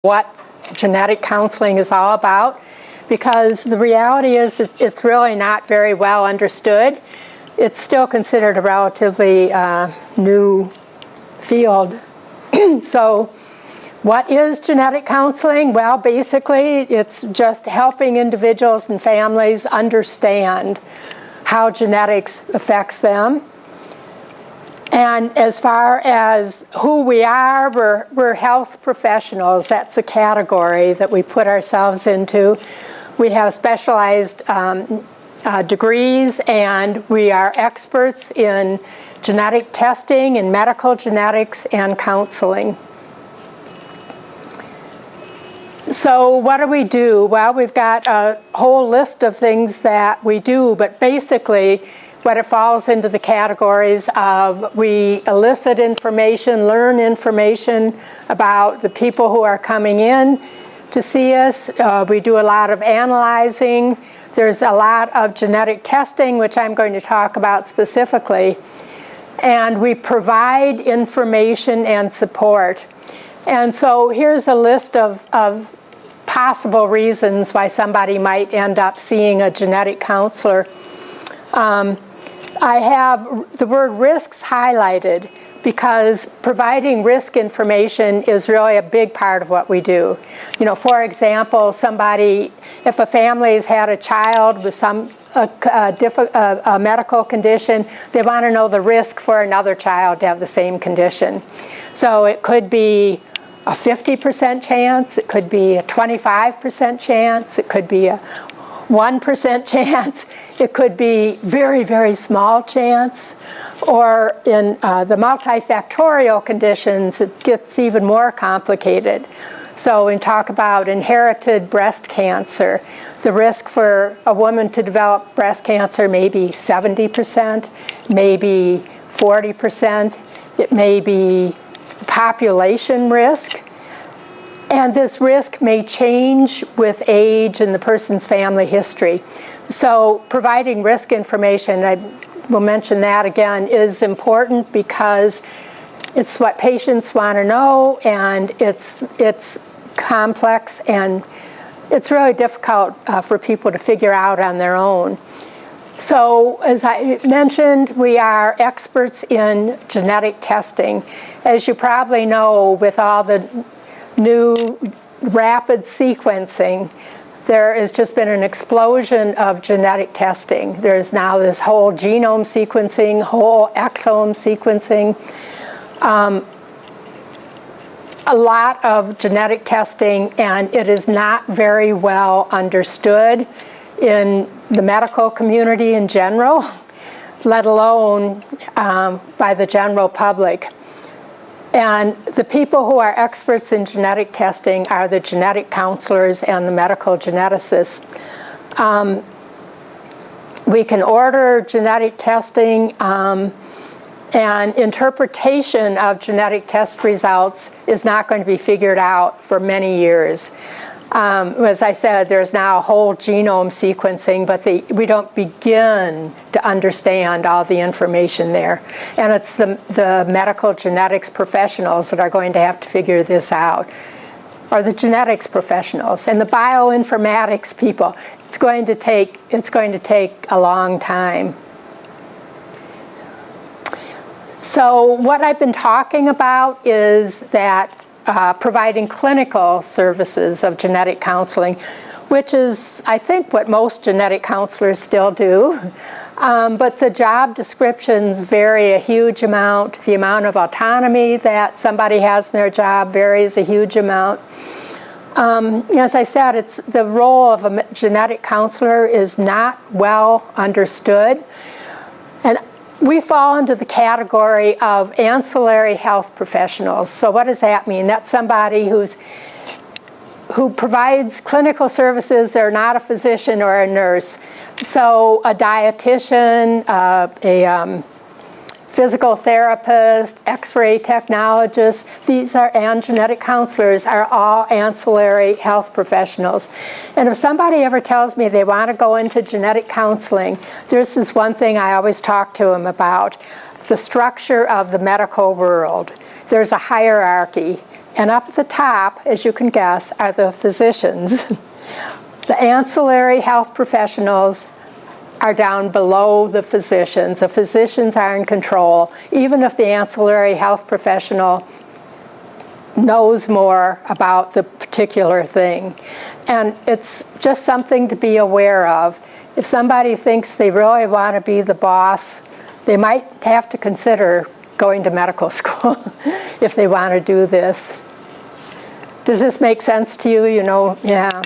what genetic counseling is all about, because the reality is it's really not very well understood. It's still considered a relatively new field. So what is genetic counseling? Well, basically it's just helping individuals and families understand how genetics affects them. And as far as who we are, we're health professionals. That's a category that we put ourselves into. We have specialized degrees, and we are experts in genetic testing, in medical genetics, and counseling. So what do we do? Well, we've got a whole list of things that we do, but basically what it falls into the categories of: we elicit information, learn information about the people who are coming in to see us. We do a lot of analyzing. There's a lot of genetic testing, which I'm going to talk about specifically. And we provide information and support. And so here's a list of possible reasons why somebody might end up seeing a genetic counselor. I have the word risks highlighted because providing risk information is really a big part of what we do. You know, for example, if a family has had a child with some a medical condition, they want to know the risk for another child to have the same condition. So it could be a 50% chance, it could be a 25% chance, it could be a 1% chance, it could be very, very small chance, or in the multifactorial conditions, it gets even more complicated. So we talk about inherited breast cancer. The risk for a woman to develop breast cancer may be 70%, maybe 40%, it may be population risk. And this risk may change with age and the person's family history. So providing risk information, I will mention that again, is important because it's what patients want to know, and it's complex, and it's really difficult for people to figure out on their own. So as I mentioned, we are experts in genetic testing. As you probably know, with all the new rapid sequencing, there has just been an explosion of genetic testing. There's now this whole genome sequencing, whole exome sequencing, a lot of genetic testing, and it is not very well understood in the medical community in general, let alone by the general public. And the people who are experts in genetic testing are the genetic counselors and the medical geneticists. We can order genetic testing, and interpretation of genetic test results is not going to be figured out for many years. As I said, there's now a whole genome sequencing, but we don't begin to understand all the information there. And it's the medical genetics professionals that are going to have to figure this out, or the genetics professionals and the bioinformatics people. It's going to take a long time. So what I've been talking about is that providing clinical services of genetic counseling, which is, I think, what most genetic counselors still do. But the job descriptions vary a huge amount. The amount of autonomy that somebody has in their job varies a huge amount. As I said, the role of a genetic counselor is not well understood. And we fall into the category of ancillary health professionals. So what does that mean? That's somebody who provides clinical services. They're not a physician or a nurse. So a dietitian, a physical therapist, X-ray technologist, and genetic counselors are all ancillary health professionals. And if somebody ever tells me they want to go into genetic counseling, there's this one thing I always talk to them about: the structure of the medical world. There's a hierarchy. And up at the top, as you can guess, are the physicians. The ancillary health professionals are down below the physicians. The physicians are in control, even if the ancillary health professional knows more about the particular thing. And it's just something to be aware of. If somebody thinks they really want to be the boss, they might have to consider going to medical school if they want to do this. Does this make sense to you? You know, yeah.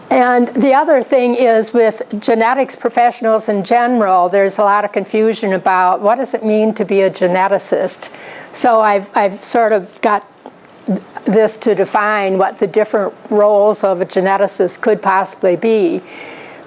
And the other thing is, with genetics professionals in general, there's a lot of confusion about what does it mean to be a geneticist. So I've sort of got this to define what the different roles of a geneticist could possibly be.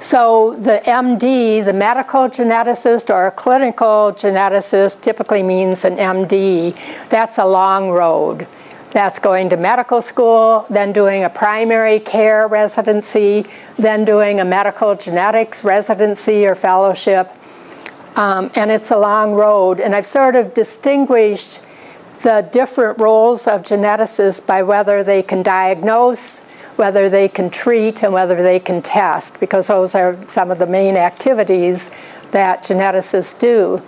So the MD, the medical geneticist or a clinical geneticist, typically means an MD. That's a long road. That's going to medical school, then doing a primary care residency, then doing a medical genetics residency or fellowship. And it's a long road. And I've sort of distinguished the different roles of geneticists by whether they can diagnose, whether they can treat, and whether they can test, because those are some of the main activities that geneticists do.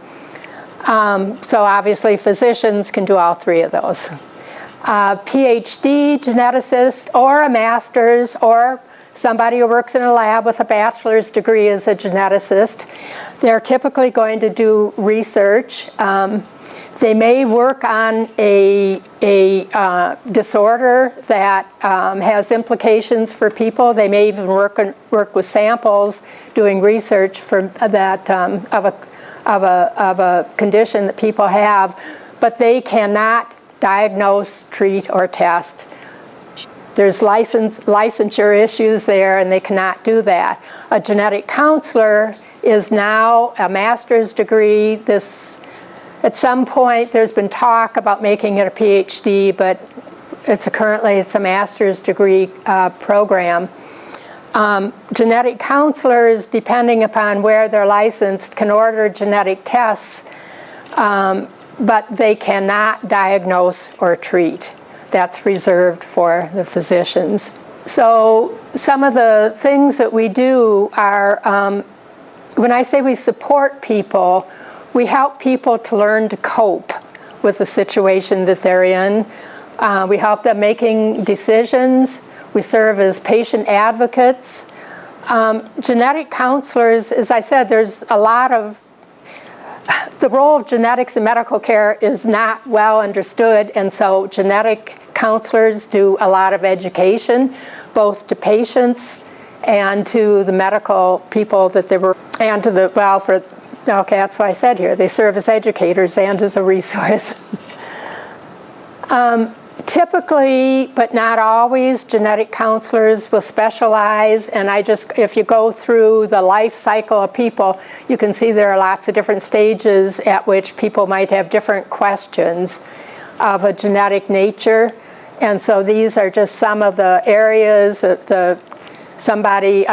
So obviously physicians can do all three of those. PhD geneticist or a master's or somebody who works in a lab with a bachelor's degree is a geneticist. They're typically going to do research. They may work on a disorder that has implications for people. They may even work with samples, doing research for that of a condition that people have, but they cannot diagnose, treat, or test. There's licensure issues there, and they cannot do that. A genetic counselor is now a master's degree. At some point, there's been talk about making it a PhD, but currently it's a master's degree program. Genetic counselors, depending upon where they're licensed, can order genetic tests, but they cannot diagnose or treat. That's reserved for the physicians. So some of the things that we do are, when I say we support people, we help people to learn to cope with the situation that they're in. We help them making decisions. We serve as patient advocates. Genetic counselors, as I said, there's a lot of the role of genetics in medical care is not well understood, and so genetic counselors do a lot of education, both to patients and to the medical people that they were, and to the, well, for, okay, that's why I said here, they serve as educators and as a resource. Typically, but not always, genetic counselors will specialize, and if you go through the life cycle of people, you can see there are lots of different stages at which people might have different questions of a genetic nature. And so these are just some of the areas, a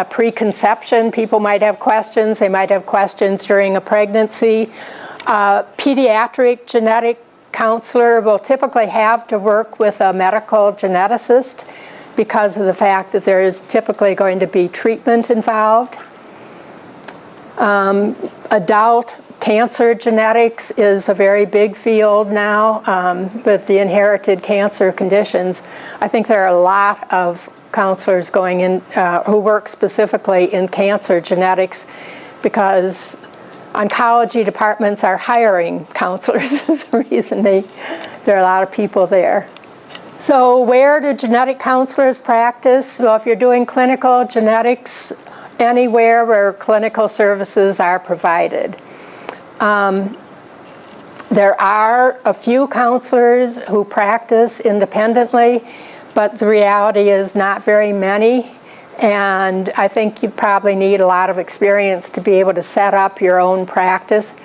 preconception, people might have questions. They might have questions during a pregnancy. Pediatric genetic counselor will typically have to work with a medical geneticist because of the fact that there is typically going to be treatment involved. Adult cancer genetics is a very big field now with the inherited cancer conditions. I think there are a lot of counselors going in who work specifically in cancer genetics because oncology departments are hiring counselors is the reason there are a lot of people there. So where do genetic counselors practice? Well, if you're doing clinical genetics, anywhere where clinical services are provided. There are a few counselors who practice independently, but the reality is not very many. And I think you probably need a lot of experience to be able to set up your own practice.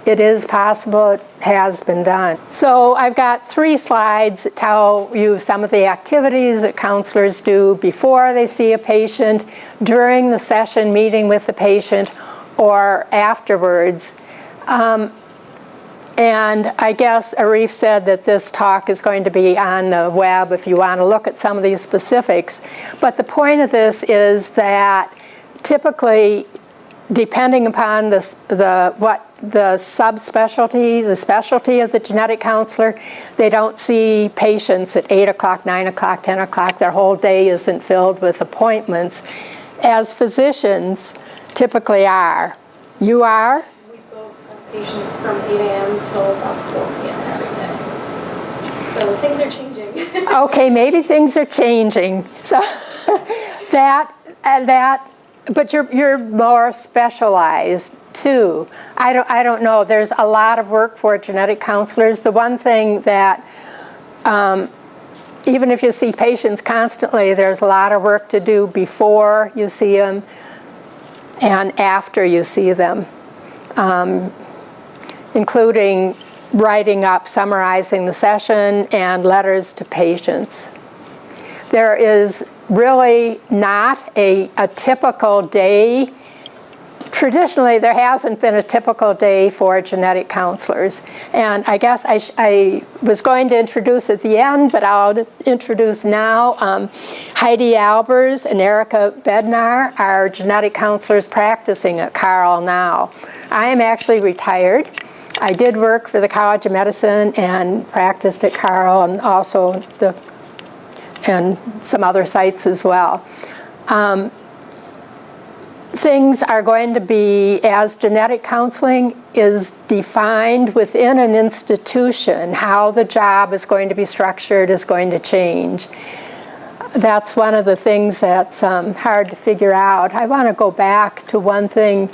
It is possible, it has been done. So I've got 3 slides that tell you some of the activities that counselors do before they see a patient, during the session meeting with the patient, or afterwards. And I guess Arif said that this talk is going to be on the web if you want to look at some of these specifics. But the point of this is that typically, depending upon the subspecialty, the specialty of the genetic counselor, they don't see patients at 8 o'clock, 9 o'clock, 10 o'clock. Their whole day isn't filled with appointments, as physicians typically are. You are? We both have patients from 8 a.m. till about 4 p.m. every day. So things are changing. Okay, maybe things are changing. So but you're more specialized too. I don't know. There's a lot of work for genetic counselors. The one thing that even if you see patients constantly, there's a lot of work to do before you see them and after you see them, including writing up, summarizing the session, and letters to patients. There is really not a typical day. Traditionally, there hasn't been a typical day for genetic counselors. And I guess I was going to introduce at the end, but I'll introduce now. Heidi Albers and Erica Bednar are genetic counselors practicing at Carle now. I am actually retired. I did work for the College of Medicine and practiced at Carle and also and some other sites as well. Things are going to be, as genetic counseling is defined within an institution, how the job is going to be structured is going to change. That's one of the things that's hard to figure out. I want to go back to one thing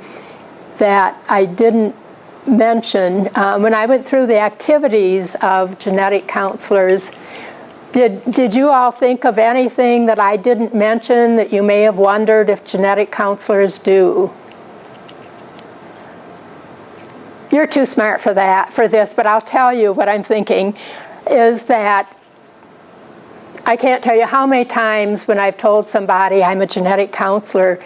that I didn't mention. When I went through the activities of genetic counselors, did you all think of anything that I didn't mention that you may have wondered if genetic counselors do? You're too smart for this, but I'll tell you what I'm thinking is that I can't tell you how many times when I've told somebody I'm a genetic counselor,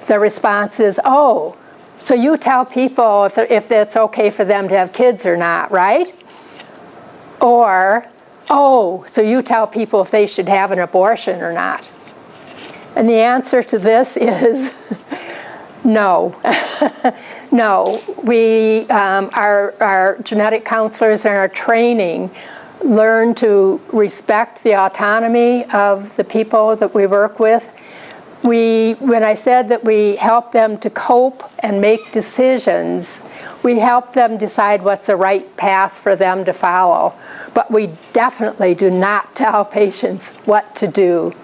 the response is, oh, so you tell people if it's okay for them to have kids or not, right? Or, oh, so you tell people if they should have an abortion or not. And the answer to this is no. No. We, our genetic counselors in our training learn to respect the autonomy of the people that we work with. When I said that we help them to cope and make decisions, we help them decide what's the right path for them to follow. But we definitely do not tell patients what to do.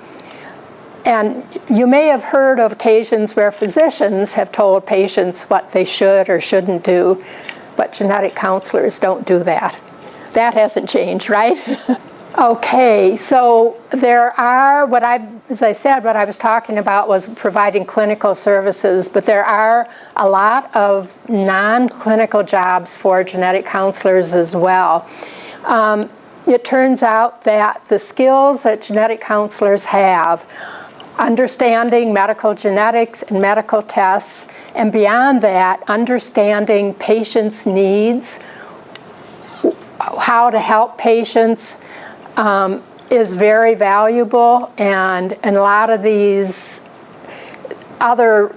And you may have heard of occasions where physicians have told patients what they should or shouldn't do, but genetic counselors don't do that. That hasn't changed, right? Okay, so there are, as I said, what I was talking about was providing clinical services, but there are a lot of non-clinical jobs for genetic counselors as well. It turns out that the skills that genetic counselors have, understanding medical genetics and medical tests, and beyond that, understanding patients' needs, how to help patients, is very valuable, and a lot of these other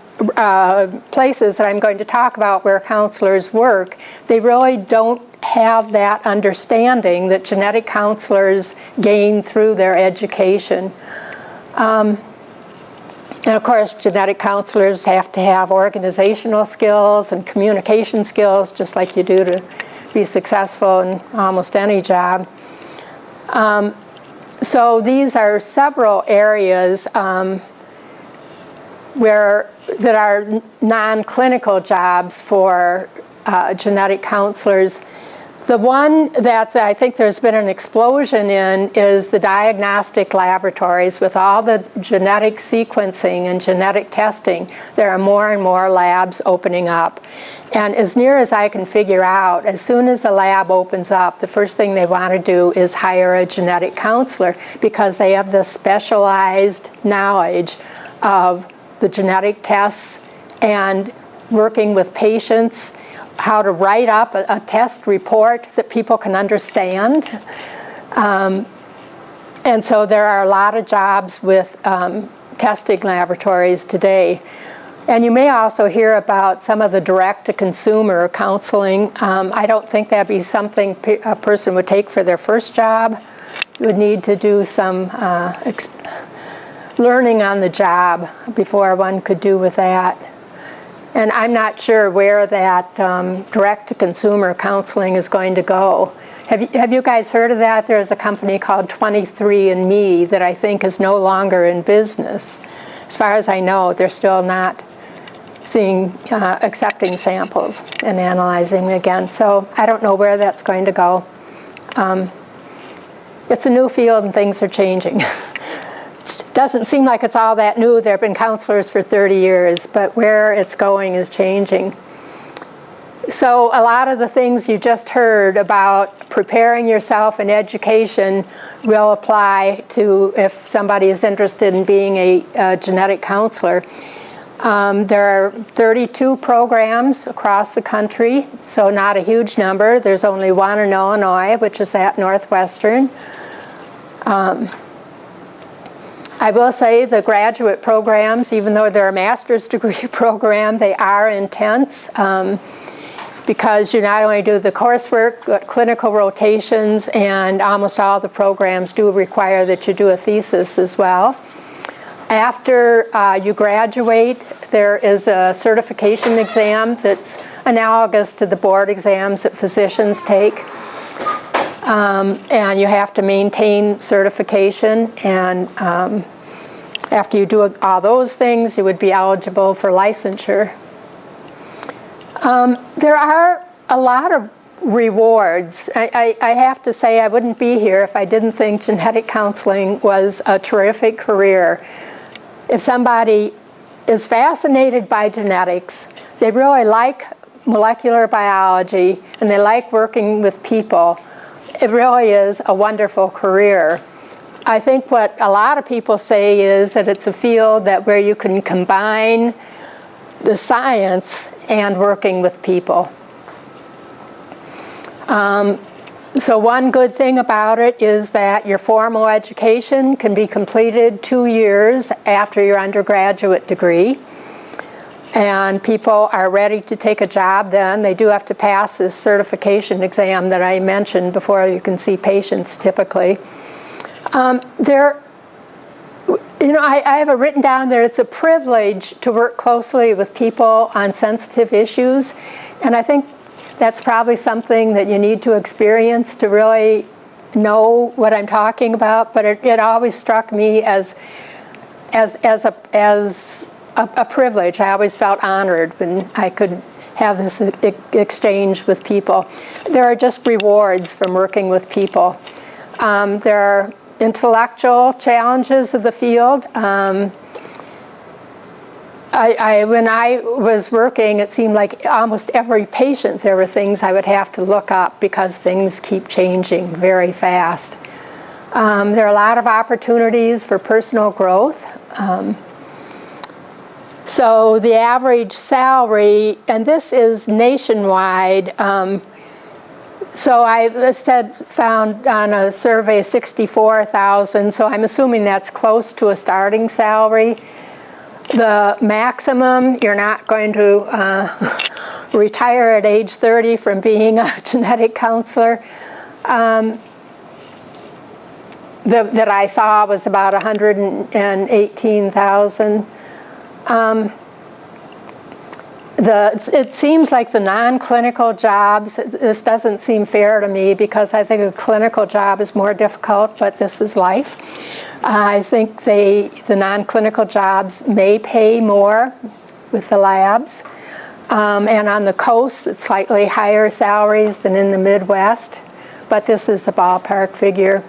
places that I'm going to talk about where counselors work, they really don't have that understanding that genetic counselors gain through their education. And of course, genetic counselors have to have organizational skills and communication skills, just like you do to be successful in almost any job. So these are several areas that are non-clinical jobs for genetic counselors. The one that I think there's been an explosion in is the diagnostic laboratories. With all the genetic sequencing and genetic testing, there are more and more labs opening up. And as near as I can figure out, as soon as the lab opens up, the first thing they want to do is hire a genetic counselor because they have the specialized knowledge of the genetic tests and working with patients, how to write up a test report that people can understand. And so there are a lot of jobs with testing laboratories today. And you may also hear about some of the direct-to-consumer counseling. I don't think that'd be something a person would take for their first job. You would need to do some learning on the job before one could do with that. And I'm not sure where that direct-to-consumer counseling is going to go. Have you guys heard of that? There's a company called 23andMe that I think is no longer in business. As far as I know, they're still not accepting samples and analyzing them again. So I don't know where that's going to go. It's a new field and things are changing. It doesn't seem like it's all that new. There have been counselors for 30 years, but where it's going is changing. So a lot of the things you just heard about preparing yourself in education will apply to if somebody is interested in being a genetic counselor. There are 32 programs across the country, so not a huge number. There's only one in Illinois, which is at Northwestern. I will say the graduate programs, even though they're a master's degree program, they are intense because you not only do the coursework, but clinical rotations, and almost all the programs do require that you do a thesis as well. After you graduate, there is a certification exam that's analogous to the board exams that physicians take. And you have to maintain certification, and after you do all those things, you would be eligible for licensure. There are a lot of rewards. I have to say I wouldn't be here if I didn't think genetic counseling was a terrific career. If somebody is fascinated by genetics, they really like molecular biology, and they like working with people, it really is a wonderful career. I think what a lot of people say is that it's a field where you can combine the science and working with people. So one good thing about it is that your formal education can be completed 2 years after your undergraduate degree. And people are ready to take a job then. They do have to pass this certification exam that I mentioned before you can see patients typically. I have it written down there, it's a privilege to work closely with people on sensitive issues. And I think that's probably something that you need to experience to really know what I'm talking about. But it always struck me as a privilege. I always felt honored when I could have this exchange with people. There are just rewards from working with people. There are intellectual challenges of the field. When I was working, it seemed like almost every patient there were things I would have to look up because things keep changing very fast. There are a lot of opportunities for personal growth. So the average salary, and this is nationwide, so I found on a survey $64,000, so I'm assuming that's close to a starting salary. The maximum, you're not going to retire at age 30 from being a genetic counselor, that I saw was about $118,000. It seems like the non-clinical jobs, this doesn't seem fair to me because I think a clinical job is more difficult, but this is life. I think the non-clinical jobs may pay more with the labs. And on the coast, it's slightly higher salaries than in the Midwest, but this is the ballpark figure.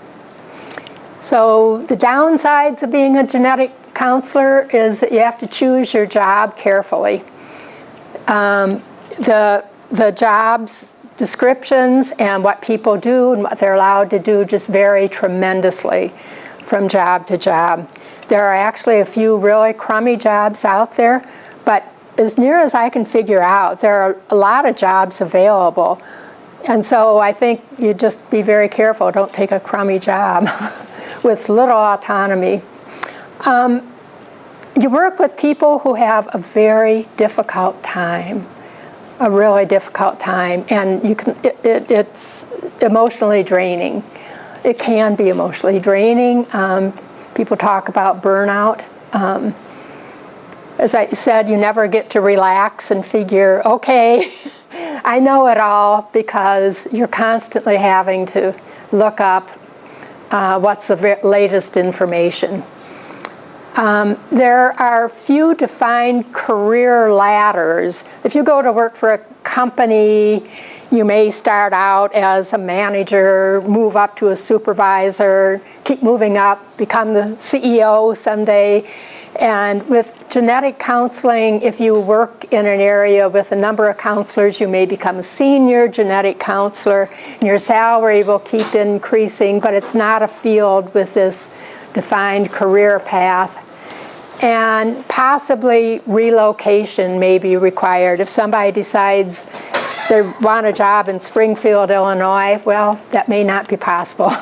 So the downsides of being a genetic counselor is that you have to choose your job carefully. The jobs descriptions and what people do and what they're allowed to do just vary tremendously from job to job. There are actually a few really crummy jobs out there, but as near as I can figure out, there are a lot of jobs available. And so I think you just be very careful. Don't take a crummy job with little autonomy. You work with people who have a very difficult time, a really difficult time, and it's emotionally draining. It can be emotionally draining. People talk about burnout. As I said, you never get to relax and figure, okay, I know it all, because you're constantly having to look up what's the latest information. There are few defined career ladders. If you go to work for a company, you may start out as a manager, move up to a supervisor, keep moving up, become the CEO someday. And with genetic counseling, if you work in an area with a number of counselors, you may become a senior genetic counselor, and your salary will keep increasing, but it's not a field with this defined career path. And possibly relocation may be required. If somebody decides they want a job in Springfield, Illinois, well, that may not be possible.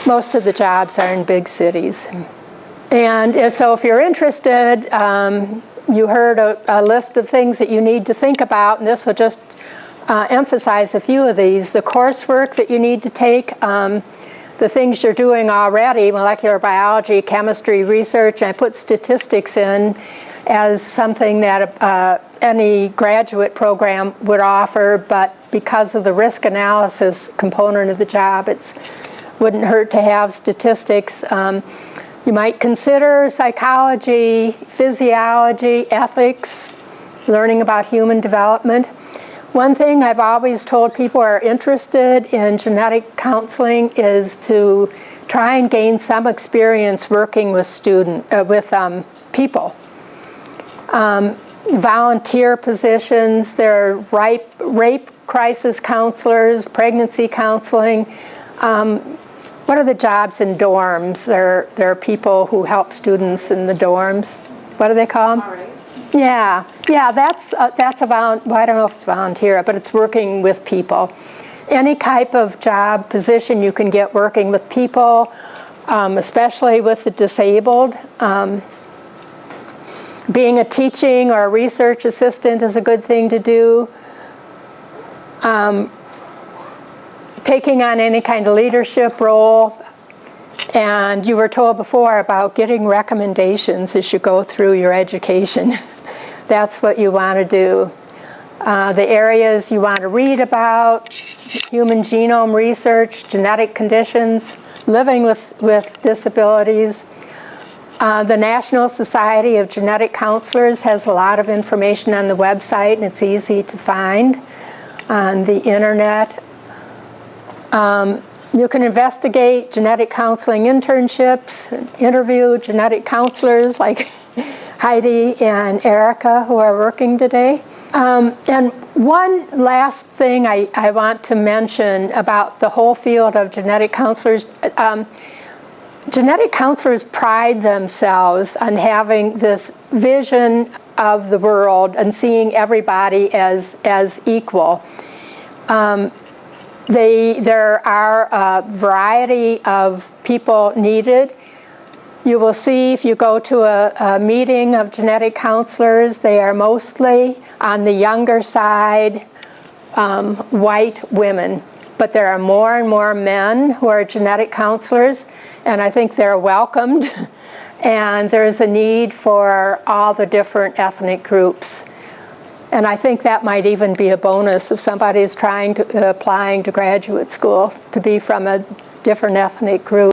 Most of the jobs are in big cities. And so if you're interested, you heard a list of things that you need to think about, and this will just emphasize a few of these. The coursework that you need to take, the things you're doing already, molecular biology, chemistry, research, and I put statistics in as something that any graduate program would offer, but because of the risk analysis component of the job, it wouldn't hurt to have statistics. You might consider psychology, physiology, ethics, learning about human development. One thing I've always told people who are interested in genetic counseling is to try and gain some experience working with people. Volunteer positions, there are rape crisis counselors, pregnancy counseling. What are the jobs in dorms? There are people who help students in the dorms. What do they call them? RAs. Yeah, that's well, I don't know if it's volunteer, but it's working with people. Any type of job position you can get working with people, especially with the disabled. Being a teaching or a research assistant is a good thing to do. Taking on any kind of leadership role. And you were told before about getting recommendations as you go through your education. That's what you want to do. The areas you want to read about: human genome research, genetic conditions, living with disabilities. The National Society of Genetic Counselors has a lot of information on the website, and it's easy to find on the internet. You can investigate genetic counseling internships, interview genetic counselors like Heidi and Erica who are working today. And one last thing I want to mention about the whole field of genetic counselors. Genetic counselors pride themselves on having this vision of the world and seeing everybody as equal. There are a variety of people needed. You will see if you go to a meeting of genetic counselors, they are mostly on the younger side, white women. But there are more and more men who are genetic counselors, and I think they're welcomed. And there's a need for all the different ethnic groups. And I think that might even be a bonus if somebody is applying to graduate school, to be from a different ethnic group.